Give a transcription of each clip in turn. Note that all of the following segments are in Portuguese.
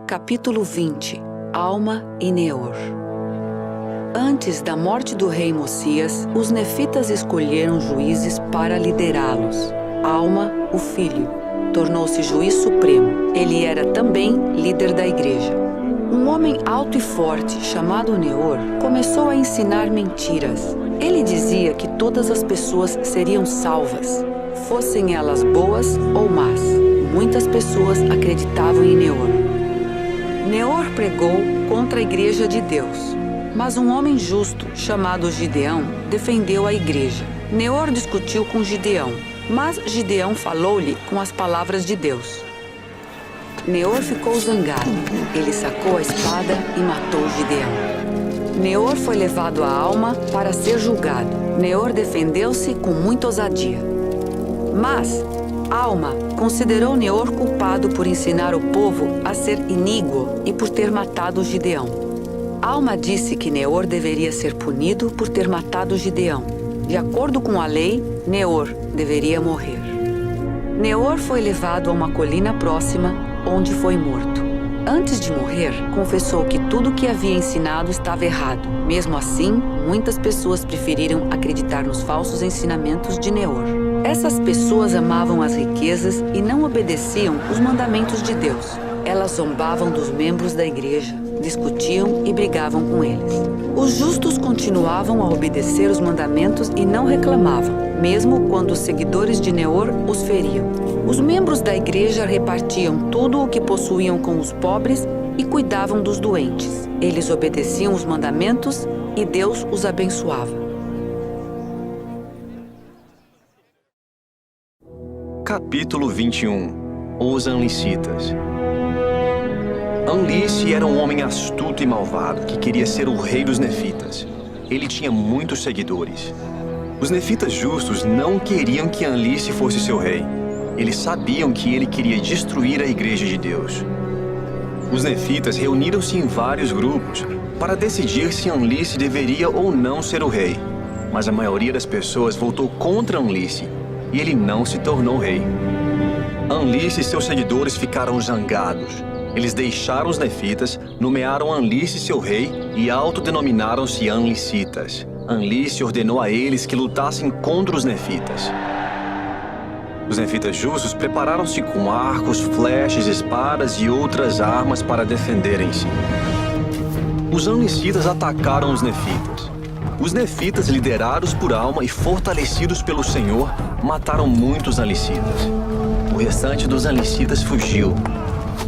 Capítulo 20. Alma e Neor. Antes da morte do rei Mosias, os nefitas escolheram juízes para liderá-los. Alma, o filho, tornou-se juiz supremo. Ele era também líder da igreja. Um homem alto e forte, chamado Neor, começou a ensinar mentiras. Ele dizia que todas as pessoas seriam salvas, fossem elas boas ou más. Muitas pessoas acreditavam em Neor. Neor pregou contra a igreja de Deus, mas um homem justo, chamado Gideão, defendeu a igreja. Neor discutiu com Gideão, mas Gideão falou-lhe com as palavras de Deus. Neor ficou zangado. Ele sacou a espada e matou Gideão. Neor foi levado a Alma para ser julgado. Neor defendeu-se com muita ousadia. Mas Alma considerou Neor culpado por ensinar o povo a ser iníquo e por ter matado Gideão. Alma disse que Neor deveria ser punido por ter matado Gideão. De acordo com a lei, Neor deveria morrer. Neor foi levado a uma colina próxima, onde foi morto. Antes de morrer, confessou que tudo o que havia ensinado estava errado. Mesmo assim, muitas pessoas preferiram acreditar nos falsos ensinamentos de Neor. Essas pessoas amavam as riquezas e não obedeciam os mandamentos de Deus. Elas zombavam dos membros da igreja, discutiam e brigavam com eles. Os justos continuavam a obedecer os mandamentos e não reclamavam, mesmo quando os seguidores de Neor os feriam. Os membros da igreja repartiam tudo o que possuíam com os pobres e cuidavam dos doentes. Eles obedeciam os mandamentos e Deus os abençoava. Capítulo 21. Os Anlicitas. Anlice era um homem astuto e malvado que queria ser o rei dos nefitas. Ele tinha muitos seguidores. Os nefitas justos não queriam que Anlice fosse seu rei. Eles sabiam que ele queria destruir a igreja de Deus. Os nefitas reuniram-se em vários grupos para decidir se Anlice deveria ou não ser o rei. Mas a maioria das pessoas votou contra Anlice e ele não se tornou rei. Anlice e seus seguidores ficaram zangados. Eles deixaram os nefitas, nomearam Anlice seu rei e autodenominaram-se Anlicitas. Anlice ordenou a eles que lutassem contra os nefitas. Os nefitas justos prepararam-se com arcos, flechas, espadas e outras armas para defenderem-se. Os Anlicitas atacaram os nefitas. Os nefitas, liderados por Alma e fortalecidos pelo Senhor, mataram muitos Anlicitas. O restante dos Anlicitas fugiu.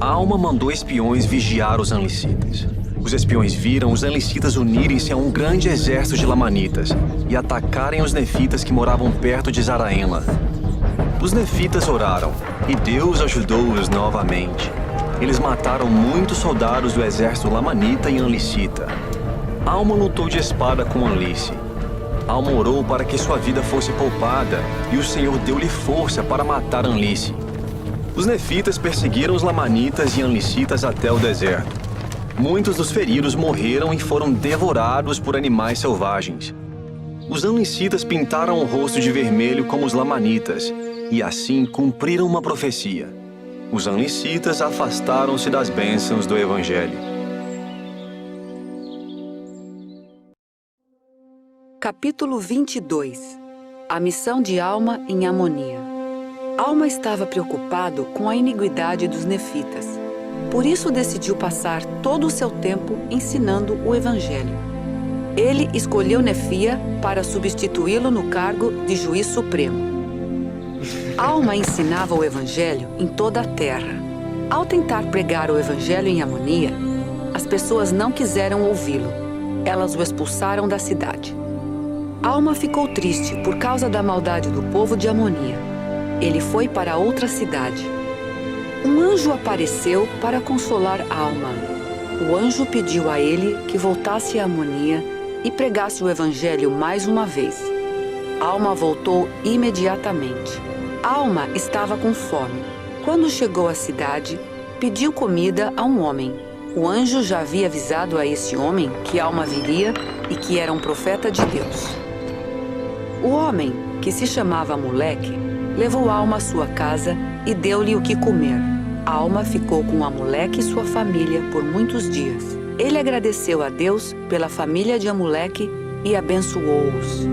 Alma mandou espiões vigiar os Anlicitas. Os espiões viram os Anlicitas unirem-se a um grande exército de Lamanitas e atacarem os nefitas que moravam perto de Zaraenla. Os nefitas oraram, e Deus ajudou-os novamente. Eles mataram muitos soldados do exército Lamanita e Anlicita. Alma lutou de espada com Anlice. Alma orou para que sua vida fosse poupada, e o Senhor deu-lhe força para matar Anlice. Os nefitas perseguiram os Lamanitas e Anlicitas até o deserto. Muitos dos feridos morreram e foram devorados por animais selvagens. Os Anlicitas pintaram o rosto de vermelho como os Lamanitas, e assim cumpriram uma profecia. Os Anlicitas afastaram-se das bênçãos do Evangelho. Capítulo 22. A missão de Alma em Amonia. Alma estava preocupado com a iniquidade dos nefitas. Por isso decidiu passar todo o seu tempo ensinando o Evangelho. Ele escolheu Nefia para substituí-lo no cargo de juiz supremo. Alma ensinava o Evangelho em toda a terra. Ao tentar pregar o Evangelho em Amonia, as pessoas não quiseram ouvi-lo. Elas o expulsaram da cidade. Alma ficou triste por causa da maldade do povo de Amonia. Ele foi para outra cidade. Um anjo apareceu para consolar Alma. O anjo pediu a ele que voltasse a Amonia e pregasse o Evangelho mais uma vez. Alma voltou imediatamente. Alma estava com fome. Quando chegou à cidade, pediu comida a um homem. O anjo já havia avisado a esse homem que Alma viria e que era um profeta de Deus. O homem, que se chamava Moleque, levou Alma à sua casa e deu-lhe o que comer. Alma ficou com Amuleque e sua família por muitos dias. Ele agradeceu a Deus pela família de Amuleque e abençoou-os.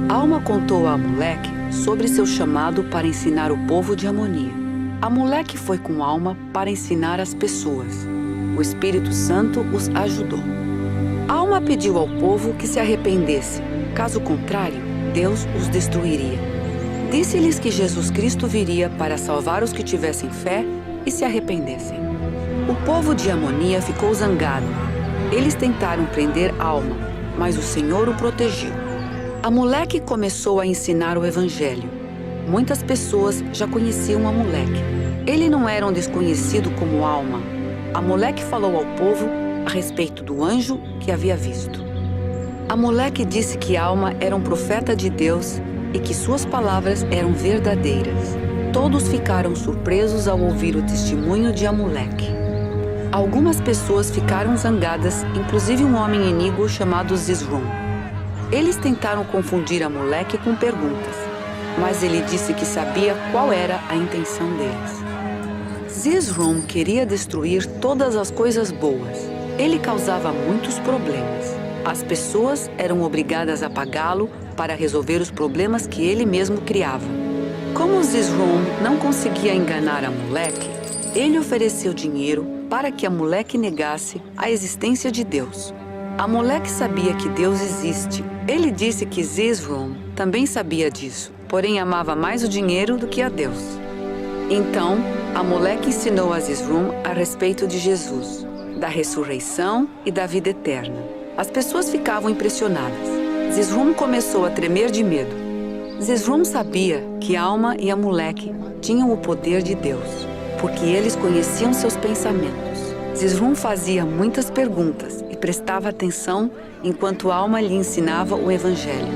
Alma contou a Amuleque sobre seu chamado para ensinar o povo de Amonia. Amuleque foi com Alma para ensinar as pessoas. O Espírito Santo os ajudou. Alma pediu ao povo que se arrependesse. Caso contrário, Deus os destruiria. Disse-lhes que Jesus Cristo viria para salvar os que tivessem fé e se arrependessem. O povo de Amonia ficou zangado. Eles tentaram prender Alma, mas o Senhor o protegeu. Amuleque começou a ensinar o Evangelho. Muitas pessoas já conheciam Amuleque. Ele não era um desconhecido como Alma. Amuleque falou ao povo a respeito do anjo que havia visto. Amuleque disse que Alma era um profeta de Deus e que suas palavras eram verdadeiras. Todos ficaram surpresos ao ouvir o testemunho de Amuleque. Algumas pessoas ficaram zangadas, inclusive um homem iníquo chamado Zizrum. Eles tentaram confundir Amuleque com perguntas, mas ele disse que sabia qual era a intenção deles. Zizrum queria destruir todas as coisas boas. Ele causava muitos problemas. As pessoas eram obrigadas a pagá-lo para resolver os problemas que ele mesmo criava. Como Zizrum não conseguia enganar Amuleque, ele ofereceu dinheiro para que Amuleque negasse a existência de Deus. Amuleque sabia que Deus existe. Ele disse que Zizrum também sabia disso, porém amava mais o dinheiro do que a Deus. Então, Amuleque ensinou a Zizrum a respeito de Jesus, da ressurreição e da vida eterna. As pessoas ficavam impressionadas. Zizrum começou a tremer de medo. Zizrum sabia que Alma e Amuleque tinham o poder de Deus, porque eles conheciam seus pensamentos. Zizrum fazia muitas perguntas e prestava atenção enquanto Alma lhe ensinava o Evangelho.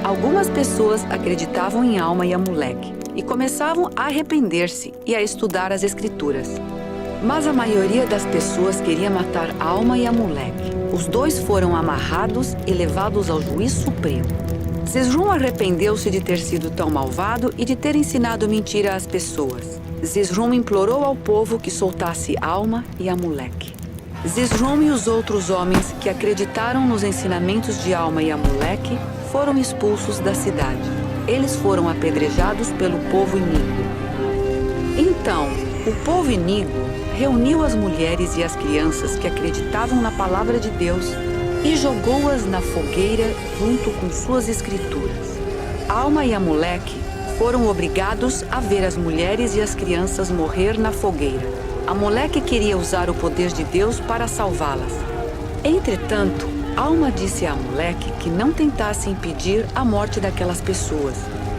Algumas pessoas acreditavam em Alma e Amuleque e começavam a arrepender-se e a estudar as Escrituras. Mas a maioria das pessoas queria matar Alma e Amuleque. Os dois foram amarrados e levados ao juiz supremo. Zizrum arrependeu-se de ter sido tão malvado e de ter ensinado mentira às pessoas. Zizrum implorou ao povo que soltasse Alma e Amuleque. Zizrum e os outros homens que acreditaram nos ensinamentos de Alma e Amuleque foram expulsos da cidade. Eles foram apedrejados pelo povo iníquo. Então, o povo iníquo reuniu as mulheres e as crianças que acreditavam na palavra de Deus e jogou-as na fogueira junto com suas escrituras. Alma e Amuleque foram obrigados a ver as mulheres e as crianças morrer na fogueira. Amuleque queria usar o poder de Deus para salvá-las. Entretanto, Alma disse a Amuleque que não tentasse impedir a morte daquelas pessoas,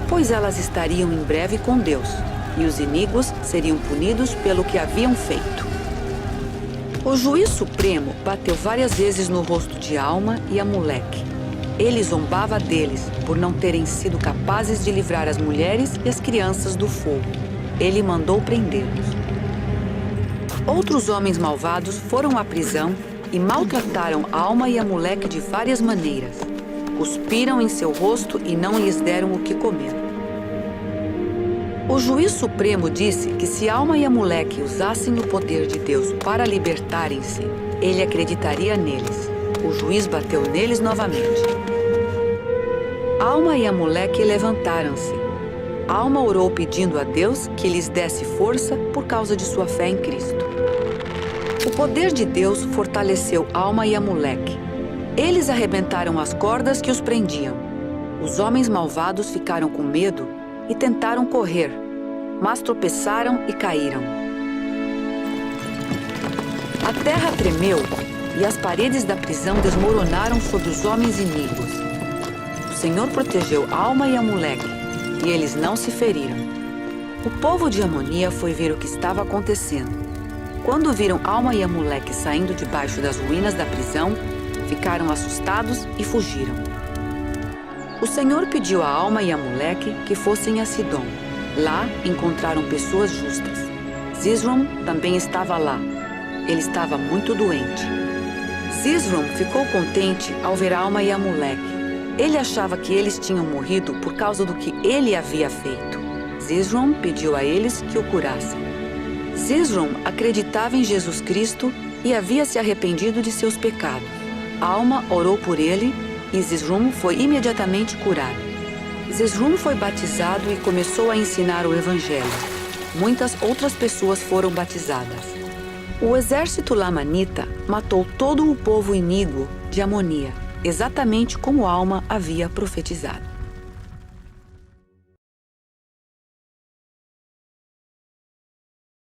pois elas estariam em breve com Deus, e os iníquos seriam punidos pelo que haviam feito. O juiz supremo bateu várias vezes no rosto de Alma e Amuleque. Ele zombava deles por não terem sido capazes de livrar as mulheres e as crianças do fogo. Ele mandou prendê-los. Outros homens malvados foram à prisão e maltrataram Alma e Amuleque de várias maneiras. Cuspiram em seu rosto e não lhes deram o que comer. O juiz supremo disse que se Alma e Amuleque usassem o poder de Deus para libertarem-se, ele acreditaria neles. O juiz bateu neles novamente. Alma e Amuleque levantaram-se. Alma orou pedindo a Deus que lhes desse força por causa de sua fé em Cristo. O poder de Deus fortaleceu Alma e Amuleque. Eles arrebentaram as cordas que os prendiam. Os homens malvados ficaram com medo e tentaram correr, mas tropeçaram e caíram. A terra tremeu e as paredes da prisão desmoronaram sobre os homens iníquos. O Senhor protegeu Alma e Amuleque, e eles não se feriram. O povo de Amonia foi ver o que estava acontecendo. Quando viram Alma e Amuleque saindo debaixo das ruínas da prisão, ficaram assustados e fugiram. O Senhor pediu a Alma e a Amuleque que fossem a Sidom. Lá encontraram pessoas justas. Zizrum também estava lá. Ele estava muito doente. Zizrum ficou contente ao ver Alma e Amuleque. Ele achava que eles tinham morrido por causa do que ele havia feito. Zizrum pediu a eles que o curassem. Zizrum acreditava em Jesus Cristo e havia se arrependido de seus pecados. Alma orou por ele e Zizrum foi imediatamente curado. Zizrum foi batizado e começou a ensinar o Evangelho. Muitas outras pessoas foram batizadas. O exército lamanita matou todo o povo iníquo de Amonia, exatamente como Alma havia profetizado.